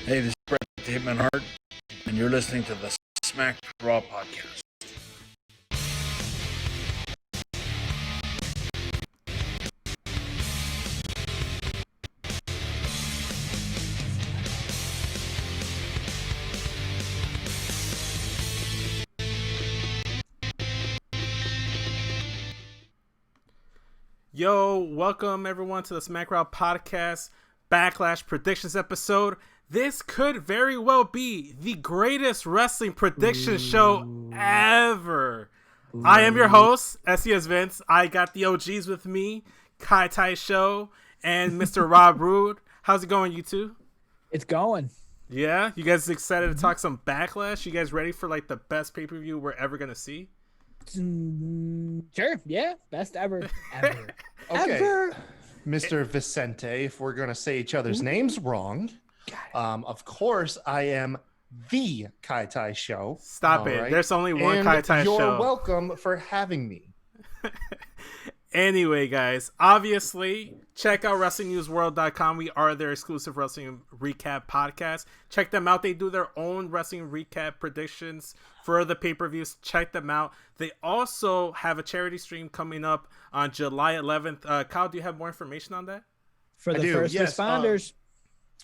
Hey, this is Brett the Hitman Hart, and you're listening to the Smack Raw podcast. Yo, welcome everyone to the Smack Raw podcast Backlash Predictions episode. This could very well be the greatest wrestling prediction show ever. I am your host, SES Vince. I got the OGs with me, Kai Tai Show and Mr. Rob Rude. How's it going, you two? It's going. Yeah, you guys excited to talk some Backlash? You guys ready for like the best pay-per-view we're ever gonna see? Sure, yeah, best ever. Okay, Ever. Mr. Vicente, if we're gonna say each other's names wrong, of course I am the Kai Tai Show. Stop All it. right? There's only one And Kai Tai you're Show. welcome for having me. Anyway, guys, obviously, check out WrestlingNewsWorld.com. We are their exclusive wrestling recap podcast. Check them out. They do their own wrestling recap predictions for the pay-per-views. Check them out. They also have a charity stream coming up on July 11th. Kyle, do you have more information on that? For the first responders.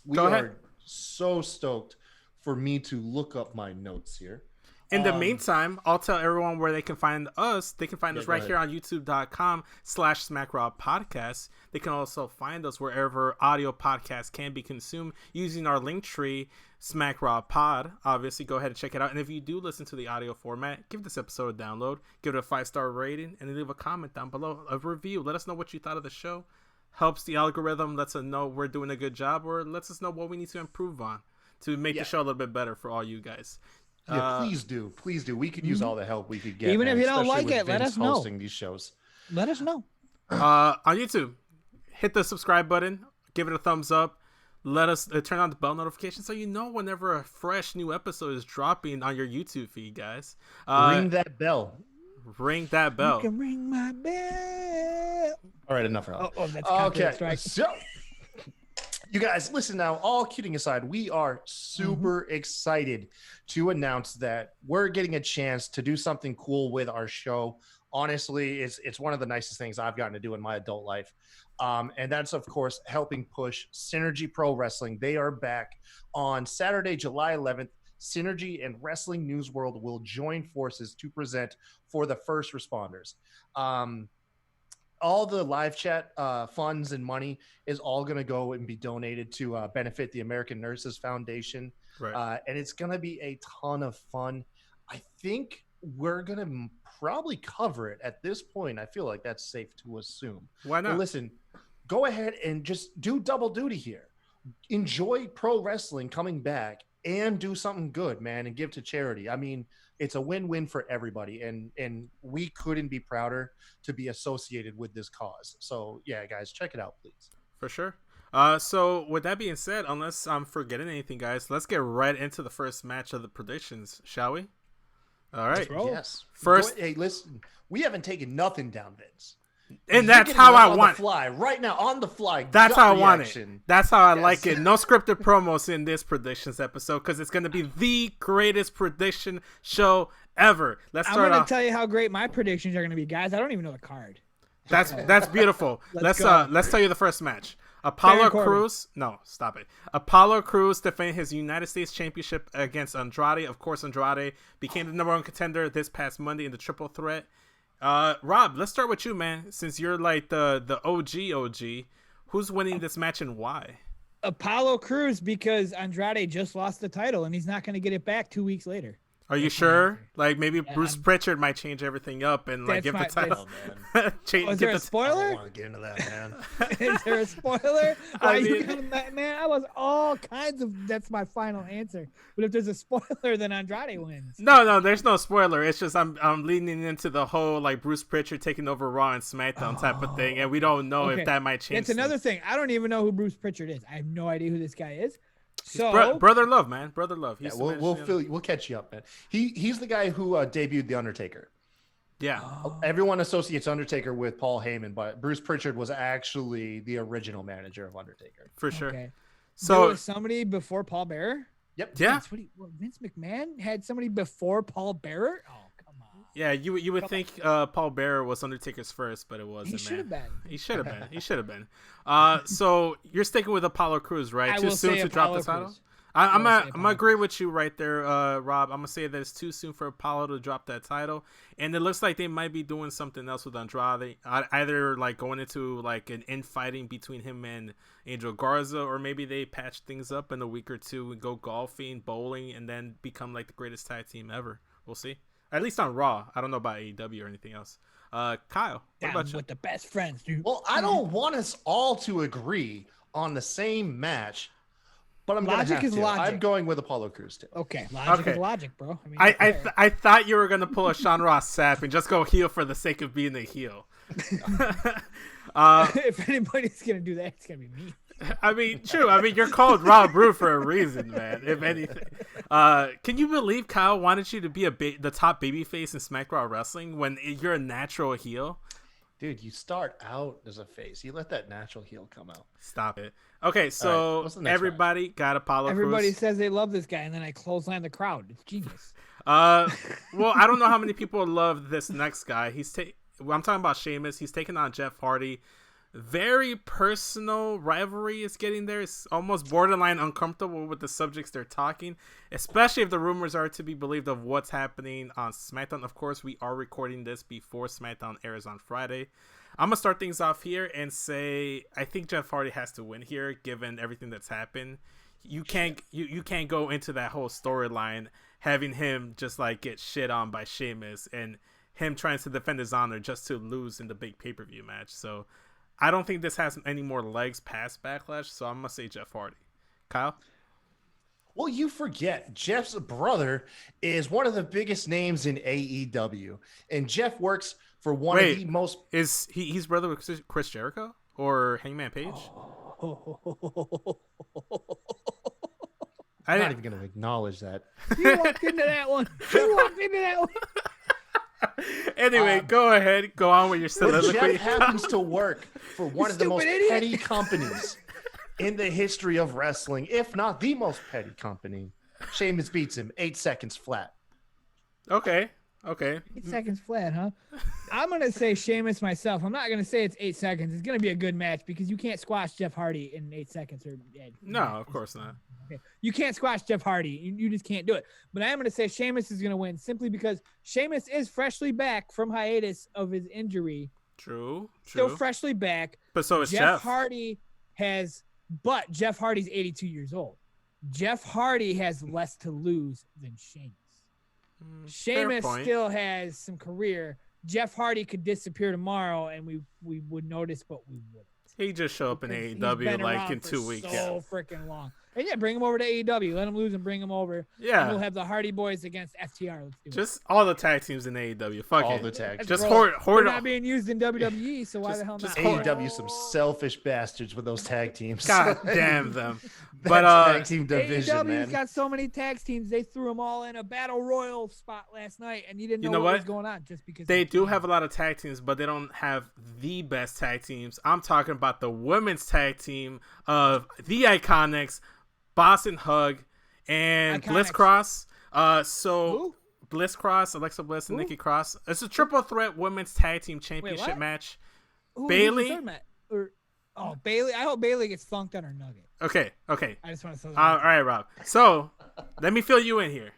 We Go are ahead. so stoked for me to look up my notes here. In the meantime, I'll tell everyone where they can find us. They can find us right here on youtube.com/SmackRawPodcast. They can also find us wherever audio podcasts can be consumed using our link tree, SmackRawPod. Obviously, go ahead and check it out. And if you do listen to the audio format, give this episode a download, give it a 5-star rating, and leave a comment down below, a review. Let us know what you thought of the show. Helps the algorithm, lets us know we're doing a good job, or lets us know what we need to improve on to make the show a little bit better for all you guys. Yeah, please do. We could use all the help we could get. Even man, if you don't especially like with it, let Vince us know. hosting these shows. Let us know. On YouTube, hit the subscribe button, give it a thumbs up, let us turn on the bell notification so you know whenever a fresh new episode is dropping on your YouTube feed, guys. Ring that bell. Ring that bell. You can ring my bell. All right, enough. Oh, that's Okay, strike. so you guys, listen now. All kidding aside, we are super excited to announce that we're getting a chance to do something cool with our show. Honestly, it's one of the nicest things I've gotten to do in my adult life, and that's of course helping push Synergy Pro Wrestling. They are back on Saturday, July 11th. Synergy and Wrestling News World will join forces to present for the first responders. All the live chat funds and money is all going to go and be donated to benefit the American Nurses Foundation. Right. And it's going to be a ton of fun. I think we're going to probably cover it at this point. I feel like that's safe to assume. Why not? But listen, go ahead and just do double duty here. Enjoy pro wrestling coming back and do something good, man, and give to charity. I mean, it's a win-win for everybody, and we couldn't be prouder to be associated with this cause. So yeah, guys, check it out, please. For sure. So with that being said, unless I'm forgetting anything, guys, let's get right into the first match of the predictions, shall we? All right. Yes. First, hey, listen, we haven't taken nothing down, Vince. and You're that's getting how it I on want the fly right now on the fly. That's gut how I want reaction. it. That's how I Yes. like it. No scripted promos in this predictions episode because it's going to be the greatest prediction show ever. Let's I'm start going to off. tell you how great my predictions are going to be, guys. I don't even know the card. That's beautiful. Let's go. Let's tell you the first match. Apollo Baron Corbin. Crews. No, stop it. Apollo Crews defending his United States Championship against Andrade. Of course, Andrade became the #1 contender this past Monday in the triple threat. Rob, let's start with you, man. Since you're like the OG, who's winning this match and why? Apollo Crews, because Andrade just lost the title and he's not going to get it back 2 weeks later. Are you sure? Like maybe Bruce Pritchard might change everything up and like That's give the my- title. Was there a I spoiler? don't want to get into that, man. Is there a spoiler? I You mean- got that, man, I was all kinds of. That's my final answer. But if there's a spoiler, then Andrade wins. No, there's no spoiler. It's just I'm leaning into the whole like Bruce Pritchard taking over Raw and SmackDown type of thing, and we don't know Okay. if that might change. That's another thing. I don't even know who Bruce Pritchard is. I have no idea who this guy is. So Brother Love, man, Brother Love. Yeah, He's we'll catch you up, man. He's the guy who debuted the Undertaker. Yeah. Everyone associates Undertaker with Paul Heyman, but Bruce Pritchard was actually the original manager of Undertaker. For sure. Okay. So there was somebody before Paul Bearer. Yep. yeah, That's what Vince McMahon had somebody before Paul Bearer. Oh, come on. yeah, you would think Paul Bearer was Undertaker's first, but it wasn't. He should have been. He should have been. He should have been. So you're sticking with Apollo Crews, right? I Too will soon say to drop the Apollo title. Crews. I'm will say gonna Apollo agree with you right there, Rob. I'm gonna say that it's too soon for Apollo to drop that title, and it looks like they might be doing something else with Andrade, either like going into like an infighting between him and Angel Garza, or maybe they patch things up in a week or two and go golfing, bowling, and then become like the greatest tag team ever. We'll see. At least on Raw. I don't know about AEW or anything else. Kyle, what Down about you? with the best friends, dude. Well, I don't want us all to agree on the same match, but I'm Logic gonna have is to. logic. I'm going with Apollo Crews too. Okay, logic Okay. is logic, bro. I mean, I thought you were gonna pull a Sean Ross Sapp and just go heel for the sake of being a heel. if anybody's gonna do that, it's gonna be me. I mean, true. I mean, you're called Rob Brew for a reason, man. If anything, can you believe Kyle wanted you to be the top babyface in SmackDown Wrestling when you're a natural heel? Dude, you start out as a face. You let that natural heel come out. Stop it. Okay, so what's the next everybody got Apollo Everybody Crews. says they love this guy, and then I clothesline the crowd. It's genius. Well, I don't know how many people love this next guy. I'm talking about Sheamus. He's taking on Jeff Hardy. Very personal rivalry is getting there. It's almost borderline uncomfortable with the subjects they're talking, especially if the rumors are to be believed of what's happening on SmackDown. Of course, we are recording this before SmackDown airs on Friday. I'm gonna start things off here and say I think Jeff Hardy has to win here, given everything that's happened. You can't go into that whole storyline having him just like get shit on by Sheamus and him trying to defend his honor just to lose in the big pay-per-view match. So I don't think this has any more legs past Backlash, so I'm gonna say Jeff Hardy. Kyle? Well, you forget Jeff's brother is one of the biggest names in AEW, and Jeff works for one of the most. Is he's brother with Chris Jericho or Hangman Page? I'm not even going to acknowledge that. You walked into that one. You walked into that one. Anyway, go ahead. Go on with your But soliloquy. Jeff happens to work for one of the most stupid idiot. petty companies in the history of wrestling, if not the most petty company. Sheamus beats him 8 seconds flat. Okay. 8 seconds flat, huh? I'm going to say Sheamus myself. I'm not going to say it's 8 seconds. It's going to be a good match because you can't squash Jeff Hardy in 8 seconds. No, of course not. Okay. You can't squash Jeff Hardy. You just can't do it. But I am going to say Sheamus is going to win simply because Sheamus is freshly back from hiatus of his injury. True. Still freshly back. But so is Jeff Jeff. Hardy but Jeff Hardy's 82 years old. Jeff Hardy has less to lose than Sheamus. Sheamus still has some career. Jeff Hardy could disappear tomorrow and we would notice, but we wouldn't. He just show up in He's AEW been like around in for 2 weeks. So freaking long. And yeah, bring him over to AEW. Let him lose and bring him over. Yeah. And we'll have the Hardy Boys against FTR. Let's do it. Just all the tag teams in AEW. Fuck All it. the tag. Just Bro, hoard they're not being used in WWE, so why the hell just not? AEW, some selfish bastards with those tag teams. God damn them. That But tag team division, AEW's man. got so many tag teams. They threw them all in a battle royal spot last night, and you didn't know, know what what? was going on just because They do have a lot of tag teams, but they don't have the best tag teams. I'm talking about the women's tag team of the Iconics, Boss and Hug, and Iconics. Bliss Cross. Who? Bliss Cross, Alexa Bliss, and Who? Nikki Cross. It's a triple threat women's tag team championship what? match. Who's Bayley? the third match? Bayley. I hope Bayley gets flunked on her nugget. Okay. I just want to say that. All right, Rob. So let me fill you in here.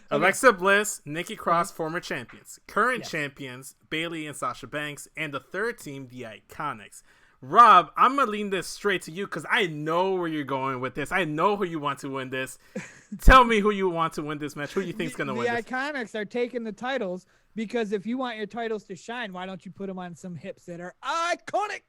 Alexa Bliss, Nikki Cross, former champions. Current champions, Bayley and Sasha Banks. And the third team, the Iconics. Rob, I'm going to lean this straight to you because I know where you're going with this. I know who you want to win this. Tell me who you want to win this match. Who you think's going to win this? The Iconics are taking the titles because if you want your titles to shine, why don't you put them on some hips that are iconic?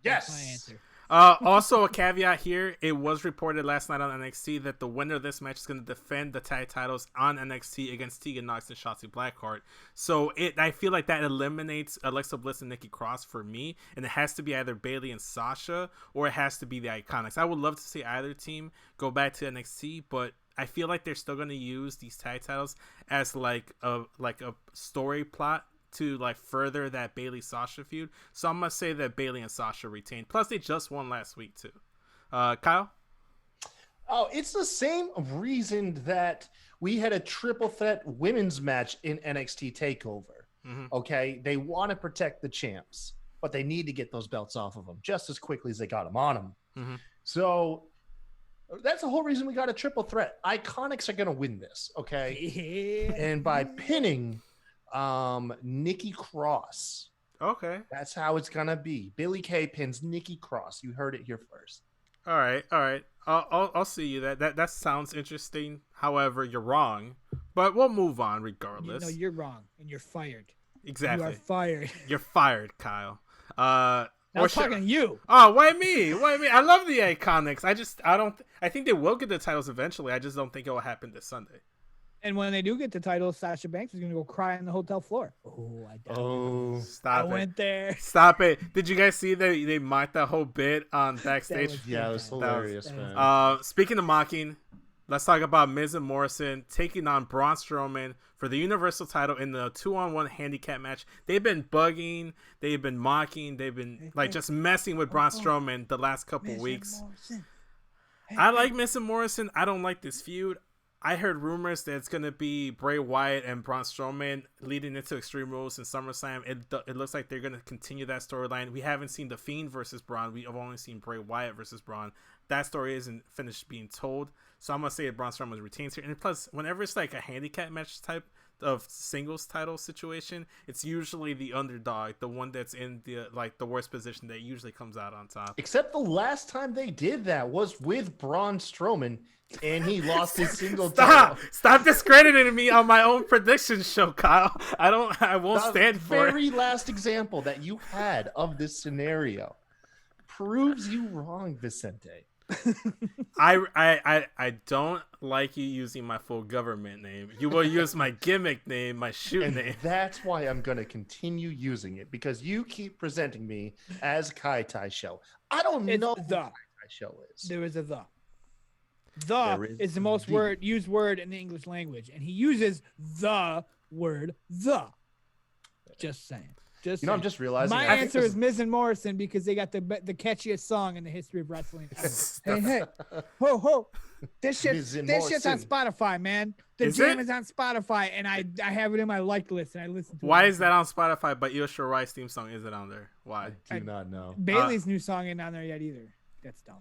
Yes. That's my answer. Also, a caveat here. It was reported last night on NXT that the winner of this match is going to defend the tag titles on NXT against Tegan Nox and Shotzi Blackheart. So I feel like that eliminates Alexa Bliss and Nikki Cross for me. And it has to be either Bayley and Sasha or it has to be the Iconics. I would love to see either team go back to NXT, but I feel like they're still going to use these tag titles as like a story plot to like further that Bayley Sasha feud. So I'm gonna say that Bayley and Sasha retain. Plus they just won last week too. Kyle? Oh, it's the same reason that we had a triple threat women's match in NXT TakeOver. Mm-hmm. Okay, they want to protect the champs, but they need to get those belts off of them just as quickly as they got them on them. Mm-hmm. So that's the whole reason we got a triple threat. Iconics are going to win this, okay? Yeah. And by pinning Nikki Cross. Okay. That's how it's going to be. Billie Kay pins Nikki Cross. You heard it here first. All right. I'll see you. That sounds interesting. However, you're wrong. But we'll move on regardless. No, you're wrong, and you're fired. Exactly. You are fired. You're fired, Kyle. Now I'm talking to you. Oh, why me? Why me? I love the Iconics. I think they will get the titles eventually. I just don't think it will happen this Sunday. And when they do get the title, Sasha Banks is gonna go cry on the hotel floor. Stop it. Went there. Stop it. Did you guys see they mocked that whole bit on backstage? Yeah, it was hilarious, man. Speaking of mocking, let's talk about Miz and Morrison taking on Braun Strowman for the Universal title in the 2-on-1 handicap match. They've been bugging, they've been mocking, they've been just messing with Braun Strowman the last couple weeks. I like Miz and Morrison. I don't like this feud. I heard rumors that it's going to be Bray Wyatt and Braun Strowman leading into Extreme Rules in SummerSlam. It looks like they're going to continue that storyline. We haven't seen The Fiend versus Braun. We have only seen Bray Wyatt versus Braun. That story isn't finished being told. So I'm going to say that Braun Strowman retains here. And plus, whenever it's like a handicap match type of singles title situation, it's usually the underdog, the one that's in the worst position that usually comes out on top. Except the last time they did that was with Braun Strowman, and he lost his single title. Stop discrediting me on my own prediction show, Kyle. I won't stand for it. The very last example that you had of this scenario proves you wrong, Vicente. I don't like you using my full government name. You will use my gimmick name, my shoot name. That's why I'm going to continue using it, because you keep presenting me as Kai Tai Show. I don't know what Kai Tai Show is. There is a the. The is the most used word in the English language, and he uses the word the. Just saying. I'm just realizing. My answer is Miz and Morrison because they got the catchiest song in the history of wrestling. Hey, ho, ho. This shit's on Spotify, man. The Jam is on Spotify, and I have it in my liked list, and I listen to it. Why is that on Spotify, but Io Shirai's theme song isn't on there? Why? I do not know. Bailey's new song ain't on there yet either. That's dumb.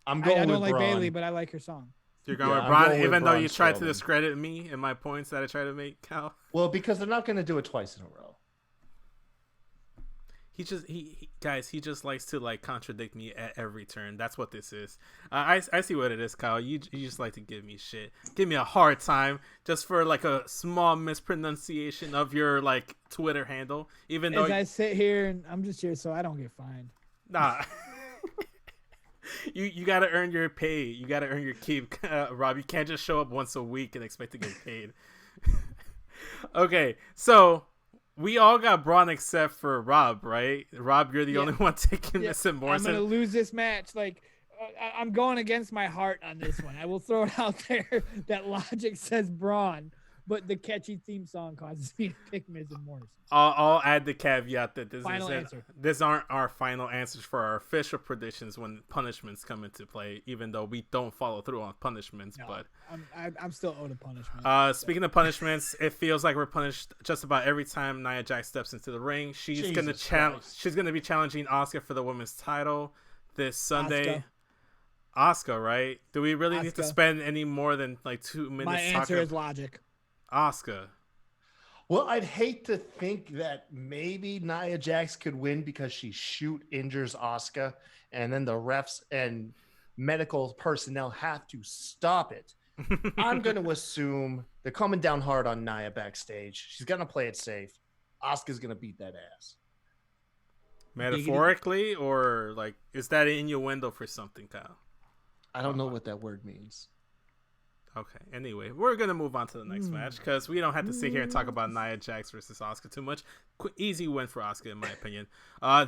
I don't like Bailey, but I like her song. You're going with Braun, even though you tried to discredit me and my points that I tried to make, Cal? Well, because they're not going to do it twice in a row. He just likes to contradict me at every turn. That's what this is. I see what it is, Kyle. You just like to give me shit, give me a hard time just for a small mispronunciation of your Twitter handle. Even though I sit here and I'm just here so I don't get fined. Nah. You gotta earn your pay. You gotta earn your keep, Rob. You can't just show up once a week and expect to get paid. Okay, so we all got Braun except for Rob, right? Rob, you're the only one taking this and Morrison. I'm gonna lose this match. I'm going against my heart on this one. I will throw it out there that logic says Braun, but the catchy theme song causes me to pick Miz and Morrison. I'll add the caveat that these aren't our final answers for our official predictions when punishments come into play, even though we don't follow through on punishments. No, but I'm still owed a punishment. Speaking of punishments, it feels like we're punished just about every time Nia Jax steps into the ring. She's gonna be challenging Asuka for the women's title this Sunday. Asuka, right? Do we really need to spend any more than 2 minutes? My answer is logic. Asuka. Well, I'd hate to think that maybe Nia Jax could win because she injures Asuka, and then the refs and medical personnel have to stop it. I'm going to assume they're coming down hard on Nia backstage. She's going to play it safe. Asuka's going to beat that ass. Metaphorically, or is that an innuendo for something, Kyle? I don't know what that word means. Okay, anyway, we're going to move on to the next match because we don't have to sit here and talk about Nia Jax versus Asuka too much. Easy win for Asuka, in my opinion.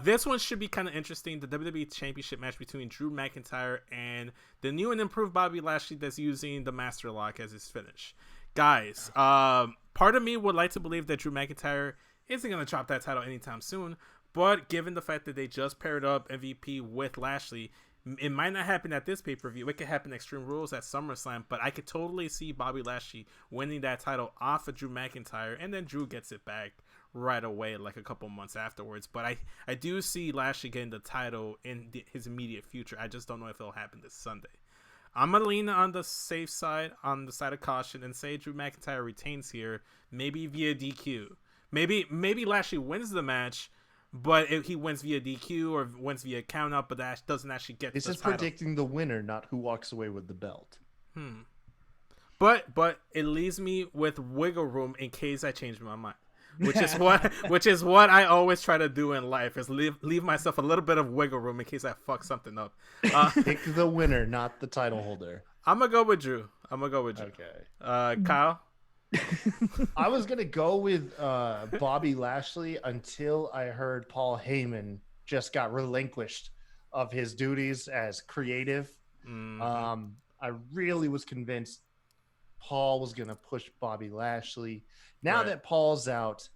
This one should be kind of interesting. The WWE Championship match between Drew McIntyre and the new and improved Bobby Lashley that's using the Master Lock as his finish. Guys, part of me would like to believe that Drew McIntyre isn't going to drop that title anytime soon, but given the fact that they just paired up MVP with Lashley, It might not happen at this pay-per-view. It could happen Extreme Rules at SummerSlam, but I could totally see Bobby Lashley winning that title off of Drew McIntyre, and then Drew gets it back right away, like a couple months afterwards. But I do see Lashley getting the title in his immediate future. I just don't know if it'll happen this Sunday. I'm going to lean on the safe side, on the side of caution, and say Drew McIntyre retains here, maybe via DQ. Maybe Lashley wins the match, but if he wins via DQ or wins via count out, but that doesn't actually get this the is title. Predicting the winner, not who walks away with the belt. But it leaves me with wiggle room in case I change my mind. Which is what I always try to do in life, is leave myself a little bit of wiggle room in case I fuck something up. Pick the winner, not the title holder. I'm gonna go with Drew. Okay. Kyle. I was gonna go with Bobby Lashley until I heard Paul Heyman just got relinquished of his duties as creative. I really was convinced Paul was gonna push Bobby Lashley. Now that Paul's out,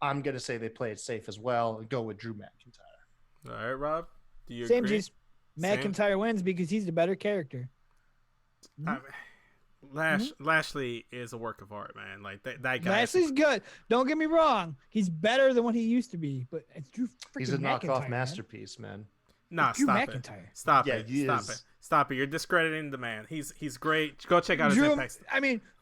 I'm going to say they play it safe as well and go with Drew McIntyre. All right, Rob. Do you Same agree? G's. McIntyre wins because he's the better character. Lashley is a work of art, man. Like that guy. Lashley's good. Don't get me wrong. He's better than what he used to be, but it's Drew freaking He's a knockoff McIntyre, masterpiece, man. Nah, Drew stop McIntyre. it. Stop Yeah, it. he Stop is. it. Stop it. You're discrediting the man. He's great. Go check out his Impact.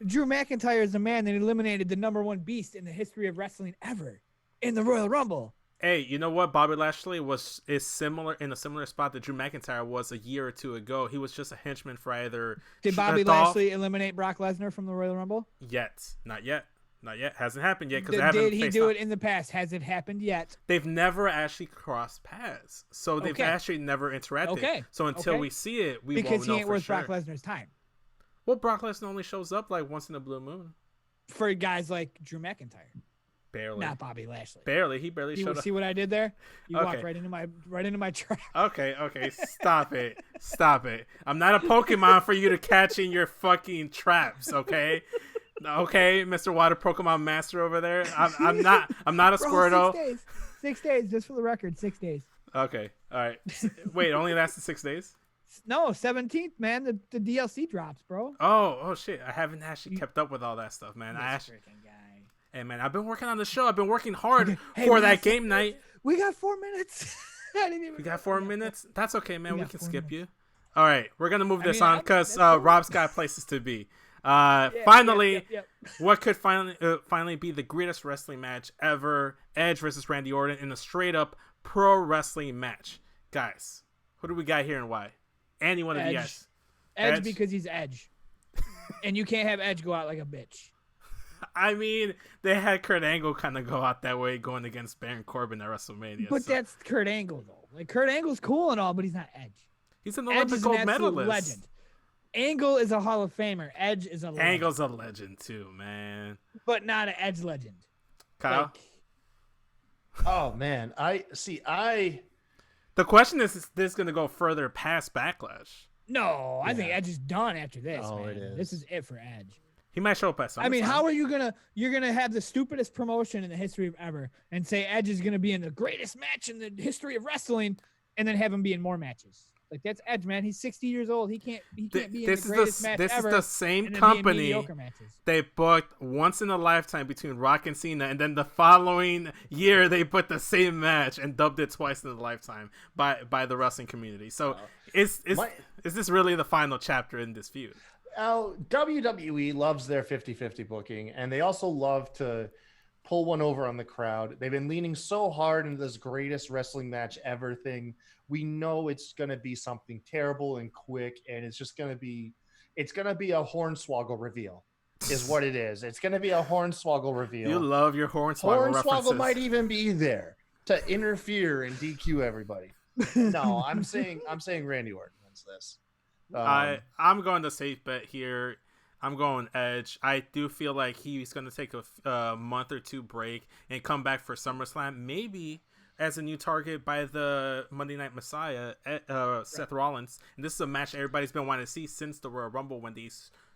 Drew McIntyre is the man that eliminated the #1 beast in the history of wrestling ever in the Royal Rumble. Hey, you know what? Bobby Lashley is similar in a similar spot that Drew McIntyre was a year or two ago. He was just a henchman for either. Did Bobby Lashley eliminate Brock Lesnar from the Royal Rumble? Not yet. Hasn't happened yet because did he do it in the past? Has it happened yet? They've never actually crossed paths, so they've actually never interacted. Okay. So until we see it, we because won't know he ain't for worth sure. Brock Lesnar's time. Well, Brock Lesnar only shows up like once in a blue moon. For guys like Drew McIntyre. Barely. Not Bobby Lashley. Barely. He barely showed up. See what I did there? You walked right into my trap. Okay. Stop it. I'm not a Pokemon for you to catch in your fucking traps, okay? Okay, Mr. Water Pokemon Master over there. I'm not a Squirtle. 6 days. 6 days, just for the record. 6 days. Okay. All right. Wait, only lasted 6 days? No, 17th, man. The DLC drops, bro. Oh shit. I haven't actually kept up with all that stuff, man. Freaking guy. Hey man, I've been working on the show. I've been working hard for that game night. We got 4 minutes. We got 4 minutes? That's okay, man. We can skip you. All right, we're gonna move this on because cool. Rob's got places to be. Finally, Yep. what could finally be the greatest wrestling match ever? Edge versus Randy Orton in a straight up pro wrestling match. Guys, who do we got here and why? Any one of you guys. Edge because he's Edge. And you can't have Edge go out like a bitch. I mean, they had Kurt Angle kind of go out that way going against Baron Corbin at WrestleMania. But that's Kurt Angle, though. Like, Kurt Angle's cool and all, but he's not Edge. He's an Olympic gold medalist. Legend. Angle is a Hall of Famer. Edge is a legend. Angle's a legend, too, man. But not an Edge legend. Kyle? Oh, man. The question is this going to go further past Backlash? No, I think Edge is done after this, man. It is. This is it for Edge. He might show up at SummerSlam. I mean, how are you you're gonna have the stupidest promotion in the history of ever and say Edge is gonna be in the greatest match in the history of wrestling and then have him be in more matches? Like, that's Edge, man. He's 60 years old. He can't be in the greatest match This ever. is the same and then company be in mediocre matches. they booked once in a lifetime between Rock and Cena, and then the following year they put the same match and dubbed it twice in a lifetime by the wrestling community. So is this really the final chapter in this feud? WWE loves their 50-50 booking, and they also love to pull one over on the crowd. They've been leaning so hard into this greatest wrestling match ever thing. We know it's going to be something terrible and quick, and it's going to be a Hornswoggle reveal is what it is. It's going to be a Hornswoggle reveal. You love your Hornswoggle references. Hornswoggle might even be there to interfere and DQ everybody. No, I'm saying Randy Orton wins this. I'm going to safe bet here. I'm going Edge. I do feel like he's going to take a month or two break and come back for SummerSlam, maybe as a new target by the Monday Night Messiah, Seth Rollins. And this is a match everybody's been wanting to see since the Royal Rumble when they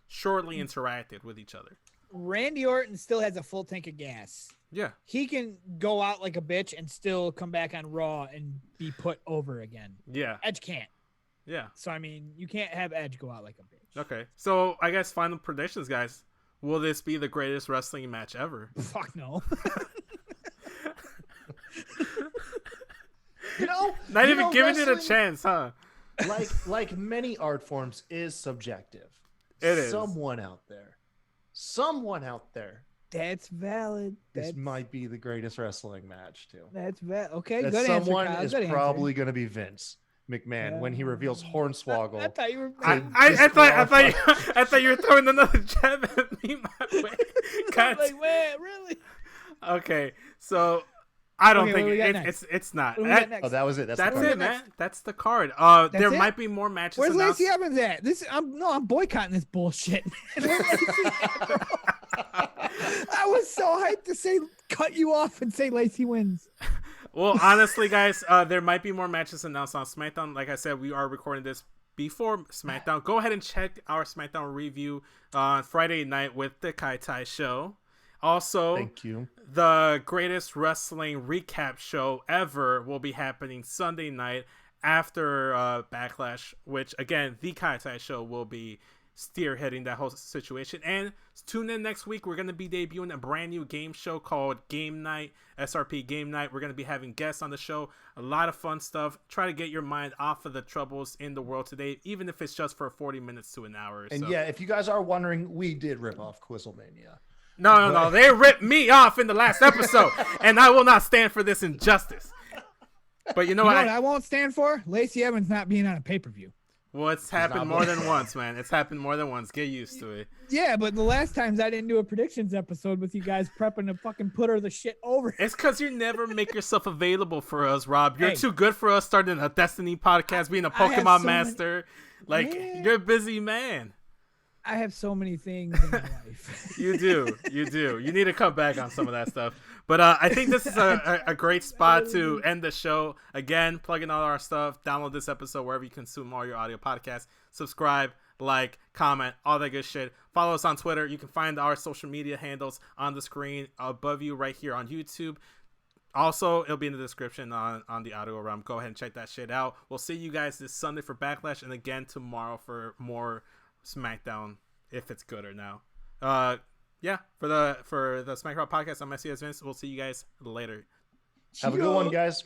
shortly interacted with each other. Randy Orton still has a full tank of gas. Yeah. He can go out like a bitch and still come back on Raw and be put over again. Yeah. Edge can't. Yeah. So I mean, you can't have Edge go out like a bitch. Okay. So I guess final predictions, guys. Will this be the greatest wrestling match ever? Fuck no. Not even giving it a chance, huh? Like many art forms is subjective. It is. Someone out there. That's valid. This might be the greatest wrestling match too. That's valid. Okay, that good answer. someone Kyle. is Good probably answer. going to be Vince McMahon when he reveals Hornswoggle. I thought you were. I thought you were throwing another jab at me. I'm like, wait, really? Okay, so I don't think it's not. Oh, that was it. That's it, man. That's the card. There might be more matches. Where's announced. Lacey Evans at? I'm boycotting this bullshit. I was so hyped to say cut you off and say Lacey wins. Well, honestly, guys, there might be more matches announced on SmackDown. Like I said, we are recording this before SmackDown. Go ahead and check our SmackDown review on Friday night with the Kai Tai Show. Also, thank you. The greatest wrestling recap show ever will be happening Sunday night after Backlash, which, again, the Kai Tai Show will be spearheading that whole situation. And tune in next week. We're going to be debuting a brand new game show called Game Night, SRP Game Night. We're going to be having guests on the show. A lot of fun stuff. Try to get your mind off of the troubles in the world today, even if it's just for 40 minutes to an hour. And yeah, if you guys are wondering, we did rip off Quizlemania. No. They ripped me off in the last episode, and I will not stand for this injustice. But you know what I won't stand for? Lacey Evans not being on a pay-per-view. Well, it's happened more than once, man. It's happened more than once. Get used to it. Yeah, but the last times I didn't do a predictions episode with you guys prepping to fucking put her the shit over. It's because you never make yourself available for us, Rob. You're too good for us starting a Destiny podcast, being a Pokemon master. You're a busy man. I have so many things in my life. You do. You need to cut back on some of that stuff. But I think this is a great spot to end the show. Again, plug in all our stuff. Download this episode wherever you consume all your audio podcasts. Subscribe, like, comment, all that good shit. Follow us on Twitter. You can find our social media handles on the screen above you right here on YouTube. Also, it'll be in the description on the audio realm. Go ahead and check that shit out. We'll see you guys this Sunday for Backlash and again tomorrow for more SmackDown, if it's good or now. For the SmackDown podcast, I'm Messi as Vince. We'll see you guys later. Have a good one, guys.